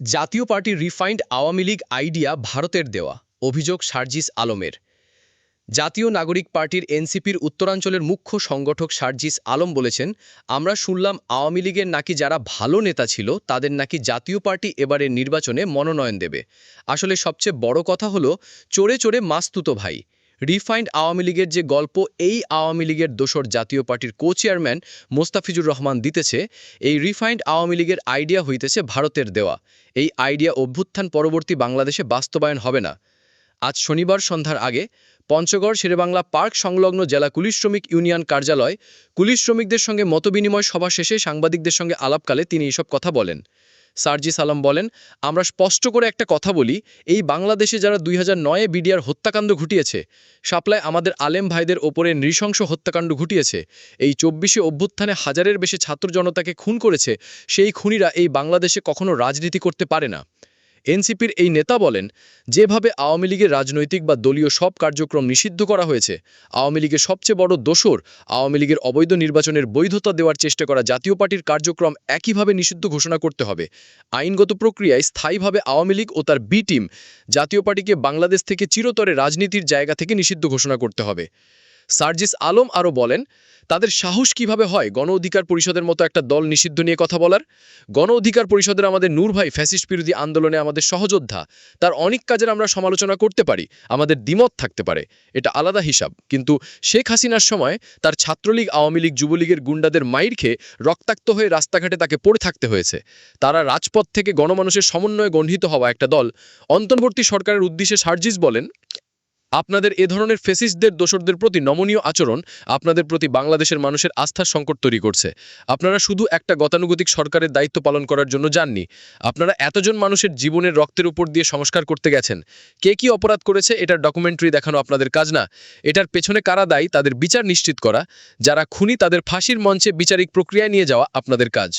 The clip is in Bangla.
জাতীয় পার্টির রিফাইন্ড আওয়ামী লীগ আইডিয়া ভারতের দেওয়া, অভিযোগ সার্জিস আলমের। জাতীয় নাগরিক পার্টির এনসিপির উত্তরাঞ্চলের মুখ্য সংগঠক সার্জিস আলম বলেছেন, আমরা শুনলাম আওয়ামী লীগের নাকি যারা ভালো নেতা ছিল তাদের নাকি জাতীয় পার্টি এবারের নির্বাচনে মনোনয়ন দেবে। আসলে সবচেয়ে বড় কথা হলো চোরে চোরে মাস্তুতো ভাই। রিফাইন্ড আওয়ামী লীগের যে গল্প এই আওয়ামী লীগের দোসর জাতীয় পার্টির কো চেয়ারম্যান মোস্তাফিজুর রহমান দিতেছে, এই রিফাইন্ড আওয়ামী লীগের আইডিয়া হইতেছে ভারতের দেওয়া। এই আইডিয়া অভ্যুত্থান পরবর্তী বাংলাদেশে বাস্তবায়ন হবে না। আজ শনিবার সন্ধ্যার আগে পঞ্চগড় শেরেবাংলা পার্ক সংলগ্ন জেলা কুলিশ শ্রমিক ইউনিয়ন কার্যালয় কুলিশ শ্রমিকদের সঙ্গে মতবিনিময় সভা শেষে সাংবাদিকদের সঙ্গে আলাপকালে তিনি এসব কথা বলেন। সার্জিস আলম বলেন, আমরা স্পষ্ট করে একটা কথা বলি, এই বাংলাদেশে যারা 2009-এ বিডিআর হত্যাকাণ্ড ঘটিয়েছে, শাপলায় আমাদের আলেম ভাইদের ওপরে নৃশংস হত্যাকাণ্ড ঘটিয়েছে, এই 24শে অভ্যুত্থানে হাজারের বেশি ছাত্র জনতাকে খুন করেছে, সেই খুনিরা এই বাংলাদেশে কখনো রাজনীতি করতে পারে না। এনসিপির এই নেতা বলেন, যেভাবে আওয়ামী লীগের রাজনৈতিক বা দলীয় সব কার্যক্রম নিষিদ্ধ করা হয়েছে, আওয়ামী লীগের সবচেয়ে বড় দোসর আওয়ামী লীগের অবৈধ নির্বাচনের বৈধতা দেওয়ার চেষ্টা করা জাতীয় পার্টির কার্যক্রম একইভাবে নিষিদ্ধ ঘোষণা করতে হবে। আইনগত প্রক্রিয়ায় স্থায়ীভাবে আওয়ামী লীগ ও তার বি টিম জাতীয় পার্টিকে বাংলাদেশ থেকে চিরতরে রাজনীতির জায়গা থেকে নিষিদ্ধ ঘোষণা করতে হবে। সার্জিস আলম আরও বলেন, তাদের সাহস কিভাবে হয় গণ অধিকার পরিষদের মতো একটা দল নিষিদ্ধ নিয়ে কথা বলার? গণ অধিকার পরিষদের আমাদের নূর ভাই ফ্যাসিস্ট বিরোধী আন্দোলনে আমাদের সহযোদ্ধা, তার অনেক কাজের আমরা সমালোচনা করতে পারি, আমাদের দ্বিমত থাকতে পারে, এটা আলাদা হিসাব। কিন্তু শেখ হাসিনার সময় তার ছাত্রলীগ, আওয়ামী লীগ, যুবলীগের গুন্ডাদের মাইর খেয়ে রক্তাক্ত হয়ে রাস্তাঘাটে তাকে পড়ে থাকতে হয়েছে। তারা রাজপথ থেকে গণমানুষের সমন্বয়ে গঠিত হওয়া একটা দল। অন্তর্বর্তী সরকারের উদ্দেশ্যে সার্জিস বলেন, আপনাদের এ ধরনের ফেসিস্টদের দোসরদের প্রতি নমনীয় আচরণ আপনাদের প্রতি বাংলাদেশের মানুষের আস্থার সংকট তৈরি করছে। আপনারা শুধু একটা গতানুগতিক সরকারের দায়িত্ব পালন করার জন্য যাননি, আপনারা এতজন মানুষের জীবনের রক্তের উপর দিয়ে সংস্কার করতে গেছেন। কে কি অপরাধ করেছে এটার ডকুমেন্টারি দেখানো আপনাদের কাজ না, এটার পেছনে কারা দায়ী তাদের বিচার নিশ্চিত করা, যারা খুনি তাদের ফাঁসির মঞ্চে বিচারিক প্রক্রিয়ায় নিয়ে যাওয়া আপনাদের কাজ।